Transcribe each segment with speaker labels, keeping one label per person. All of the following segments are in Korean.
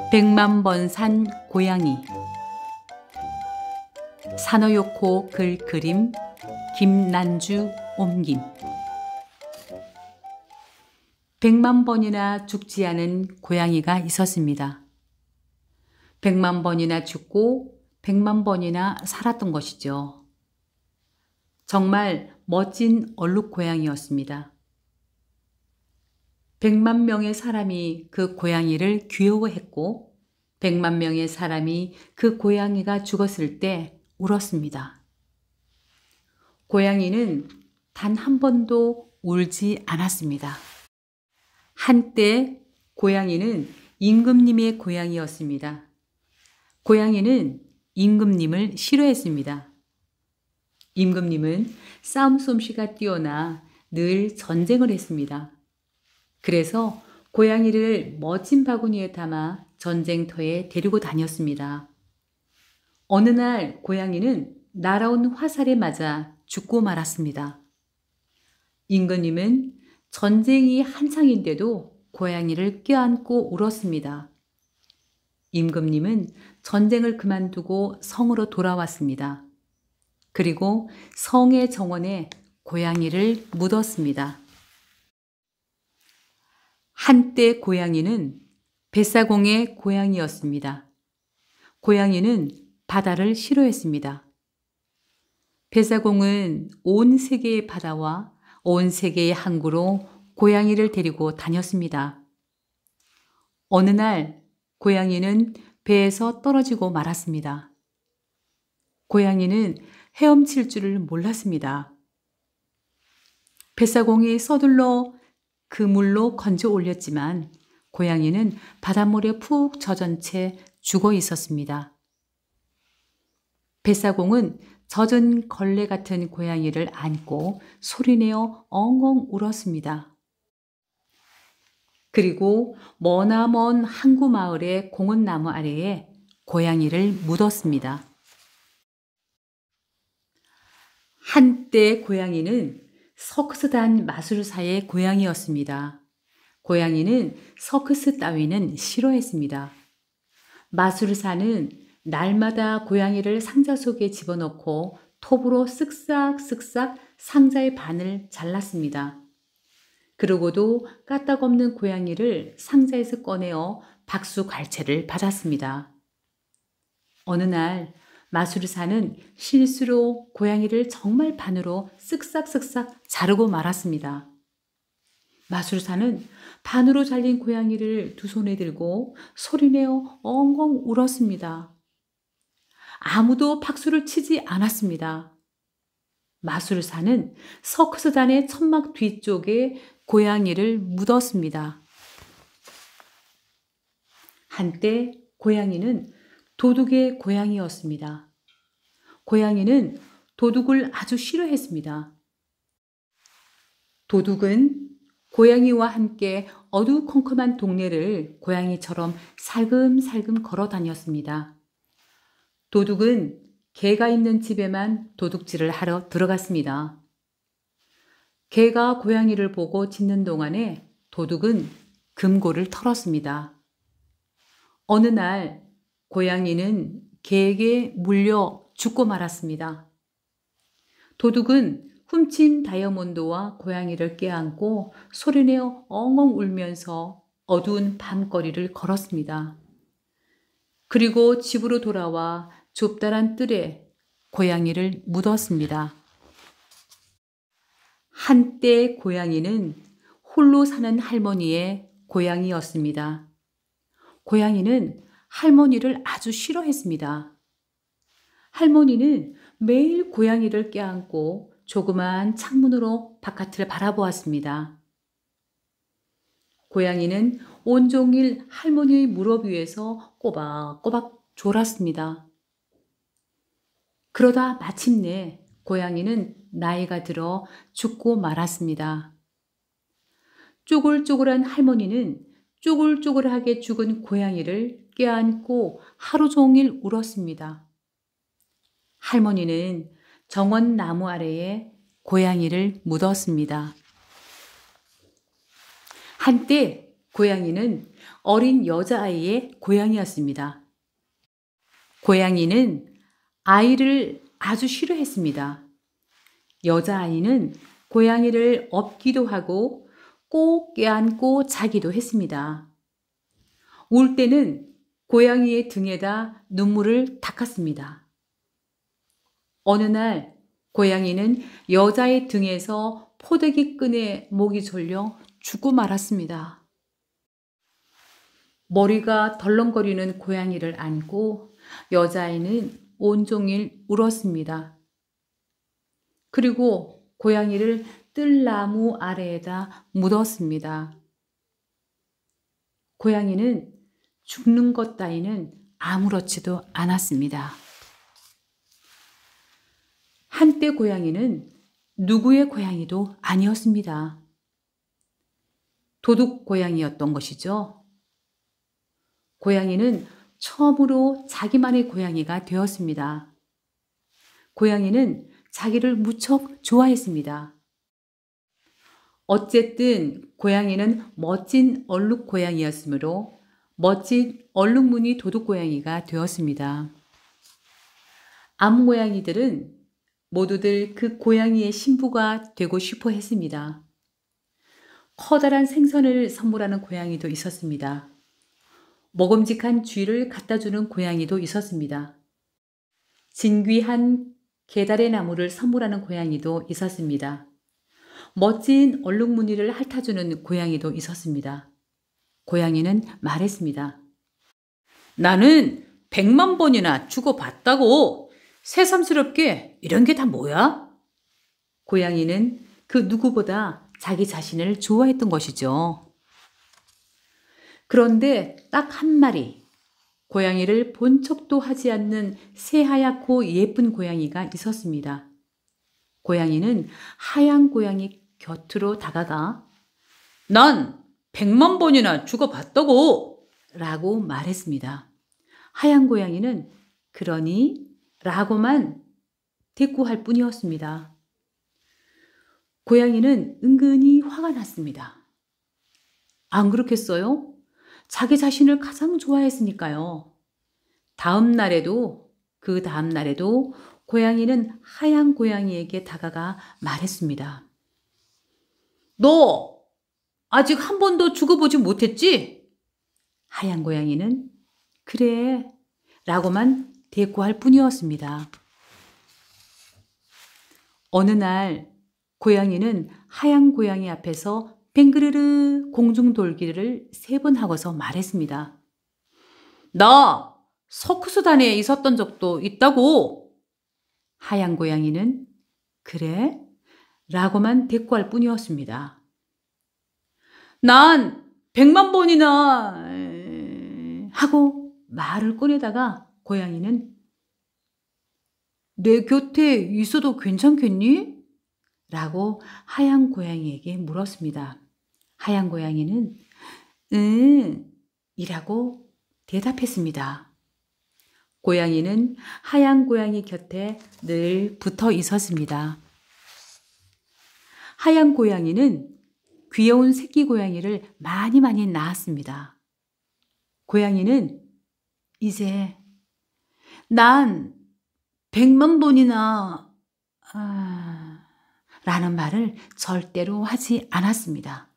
Speaker 1: 백만 번 산 고양이. 사노요코 글 그림 김난주 옮김. 백만 번이나 죽지 않은 고양이가 있었습니다. 백만 번이나 죽고 백만 번이나 살았던 것이죠. 정말 멋진 얼룩 고양이였습니다. 백만 명의 사람이 그 고양이를 귀여워했고 백만 명의 사람이 그 고양이가 죽었을 때 울었습니다. 고양이는 단 한 번도 울지 않았습니다. 한때 고양이는 임금님의 고양이였습니다. 고양이는 임금님을 싫어했습니다. 임금님은 싸움 솜씨가 뛰어나 늘 전쟁을 했습니다. 그래서 고양이를 멋진 바구니에 담아 전쟁터에 데리고 다녔습니다. 어느 날 고양이는 날아온 화살에 맞아 죽고 말았습니다. 임금님은 전쟁이 한창인데도 고양이를 껴안고 울었습니다. 임금님은 전쟁을 그만두고 성으로 돌아왔습니다. 그리고 성의 정원에 고양이를 묻었습니다. 한때 고양이는 뱃사공의 고양이였습니다. 고양이는 바다를 싫어했습니다. 뱃사공은 온 세계의 바다와 온 세계의 항구로 고양이를 데리고 다녔습니다. 어느 날 고양이는 배에서 떨어지고 말았습니다. 고양이는 헤엄칠 줄을 몰랐습니다. 뱃사공이 서둘러 그 물로 건져 올렸지만 고양이는 바닷물에 푹 젖은 채 죽어 있었습니다. 뱃사공은 젖은 걸레 같은 고양이를 안고 소리내어 엉엉 울었습니다. 그리고 머나먼 항구 마을의 공원나무 아래에 고양이를 묻었습니다. 한때 고양이는 서커스단 마술사의 고양이였습니다. 고양이는 서커스 따위는 싫어했습니다. 마술사는 날마다 고양이를 상자 속에 집어넣고 톱으로 쓱싹쓱싹 상자의 반을 잘랐습니다. 그러고도 까딱없는 고양이를 상자에서 꺼내어 박수갈채를 받았습니다. 어느 날 마술사는 실수로 고양이를 정말 반으로 쓱싹쓱싹 자르고 말았습니다. 마술사는 반으로 잘린 고양이를 두 손에 들고 소리내어 엉엉 울었습니다. 아무도 박수를 치지 않았습니다. 마술사는 서커스단의 천막 뒤쪽에 고양이를 묻었습니다. 한때 고양이는 도둑의 고양이였습니다. 고양이는 도둑을 아주 싫어했습니다. 도둑은 고양이와 함께 어두컴컴한 동네를 고양이처럼 살금살금 걸어 다녔습니다. 도둑은 개가 있는 집에만 도둑질을 하러 들어갔습니다. 개가 고양이를 보고 짖는 동안에 도둑은 금고를 털었습니다. 어느 날 고양이는 개에게 물려 죽고 말았습니다. 도둑은 훔친 다이아몬드와 고양이를 껴안고 소리내어 엉엉 울면서 어두운 밤거리를 걸었습니다. 그리고 집으로 돌아와 좁다란 뜰에 고양이를 묻었습니다. 한때 고양이는 홀로 사는 할머니의 고양이였습니다. 고양이는 할머니를 아주 싫어했습니다. 할머니는 매일 고양이를 껴안고 조그마한 창문으로 바깥을 바라보았습니다. 고양이는 온종일 할머니의 무릎 위에서 꼬박꼬박 졸았습니다. 그러다 마침내 고양이는 나이가 들어 죽고 말았습니다. 쪼글쪼글한 할머니는 쪼글쪼글하게 죽은 고양이를 껴안고 하루 종일 울었습니다. 할머니는 정원 나무 아래에 고양이를 묻었습니다. 한때 고양이는 어린 여자아이의 고양이였습니다. 고양이는 아이를 아주 싫어했습니다. 여자아이는 고양이를 업기도 하고 꼭 껴안고 자기도 했습니다. 울 때는 고양이의 등에다 눈물을 닦았습니다. 어느 날 고양이는 여자의 등에서 포대기 끈에 목이 졸려 죽고 말았습니다. 머리가 덜렁거리는 고양이를 안고 여자아이는 온종일 울었습니다. 그리고 고양이를 뜰나무 아래에다 묻었습니다. 고양이는 죽는 것 따위는 아무렇지도 않았습니다. 한때 고양이는 누구의 고양이도 아니었습니다. 도둑 고양이였던 것이죠. 고양이는 처음으로 자기만의 고양이가 되었습니다. 고양이는 자기를 무척 좋아했습니다. 어쨌든 고양이는 멋진 얼룩 고양이였으므로 멋진 얼룩무늬 도둑 고양이가 되었습니다. 암고양이들은 모두들 그 고양이의 신부가 되고 싶어 했습니다. 커다란 생선을 선물하는 고양이도 있었습니다. 먹음직한 쥐를 갖다주는 고양이도 있었습니다. 진귀한 개다리 나무를 선물하는 고양이도 있었습니다. 멋진 얼룩무늬를 핥아주는 고양이도 있었습니다. 고양이는 말했습니다. 나는 100만 번이나 주고받다고. 새삼스럽게 이런 게 다 뭐야? 고양이는 그 누구보다 자기 자신을 좋아했던 것이죠. 그런데 딱 한 마리, 고양이를 본 척도 하지 않는 새하얗고 예쁜 고양이가 있었습니다. 고양이는 하얀 고양이 곁으로 다가가 난 100만 번이나 주고받다고 라고 말했습니다. 하얀 고양이는 그러니? 라고만 대꾸할 뿐이었습니다. 고양이는 은근히 화가 났습니다. 안 그렇겠어요? 자기 자신을 가장 좋아했으니까요. 그 다음 날에도 고양이는 하얀 고양이에게 다가가 말했습니다. 너 아직 한 번도 죽어보지 못했지? 하얀 고양이는 그래 라고만 대꾸할 뿐이었습니다. 어느 날 고양이는 하얀 고양이 앞에서 뱅그르르 공중돌기를 3번 하고서 말했습니다. 나 서커스단에 있었던 적도 있다고. 하얀 고양이는 그래? 라고만 대꾸할 뿐이었습니다. 난 100만 번이나 하고 말을 꺼내다가 고양이는 내 곁에 있어도 괜찮겠니? 라고 하얀 고양이에게 물었습니다. 하얀 고양이는 이라고 대답했습니다. 고양이는 하얀 고양이 곁에 늘 붙어 있었습니다. 하얀 고양이는 귀여운 새끼 고양이를 많이 낳았습니다. 고양이는 이제 난 100만 번이나 라는 말을 절대로 하지 않았습니다.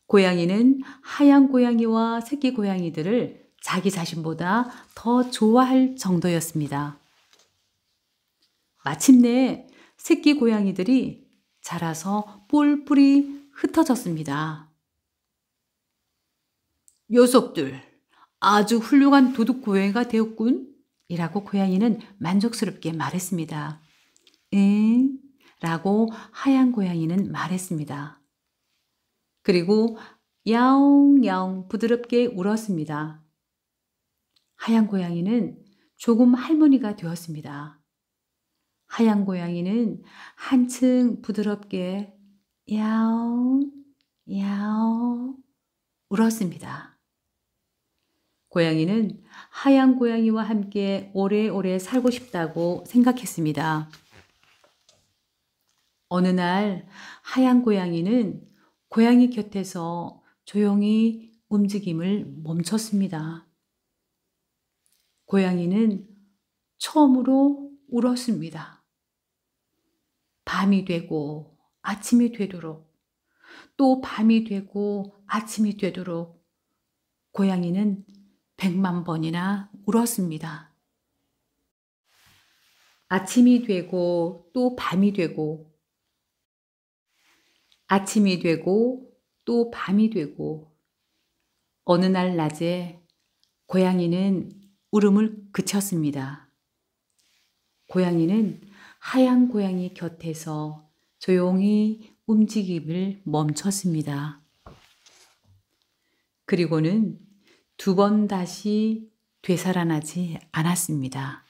Speaker 1: 고양이는 하얀 고양이와 새끼 고양이들을 자기 자신보다 더 좋아할 정도였습니다. 마침내 새끼 고양이들이 자라서 뿔뿔이 흩어졌습니다. 녀석들 아주 훌륭한 도둑 고양이가 되었군 이라고 고양이는 만족스럽게 말했습니다. 응? 라고 하얀 고양이는 말했습니다. 그리고 야옹야옹 부드럽게 울었습니다. 하얀 고양이는 조금 할머니가 되었습니다. 하얀 고양이는 한층 부드럽게 야옹 야옹 울었습니다. 고양이는 하얀 고양이와 함께 오래오래 살고 싶다고 생각했습니다. 어느 날 하얀 고양이는 고양이 곁에서 조용히 움직임을 멈췄습니다. 고양이는 처음으로 울었습니다. 밤이 되고 아침이 되도록, 또 밤이 되고 아침이 되도록 고양이는 100만 번이나 울었습니다. 아침이 되고 또 밤이 되고, 아침이 되고 또 밤이 되고, 어느 날 낮에 고양이는 울음을 그쳤습니다. 고양이는 하얀 고양이 곁에서 조용히 움직임을 멈췄습니다. 그리고는 2번 다시 되살아나지 않았습니다.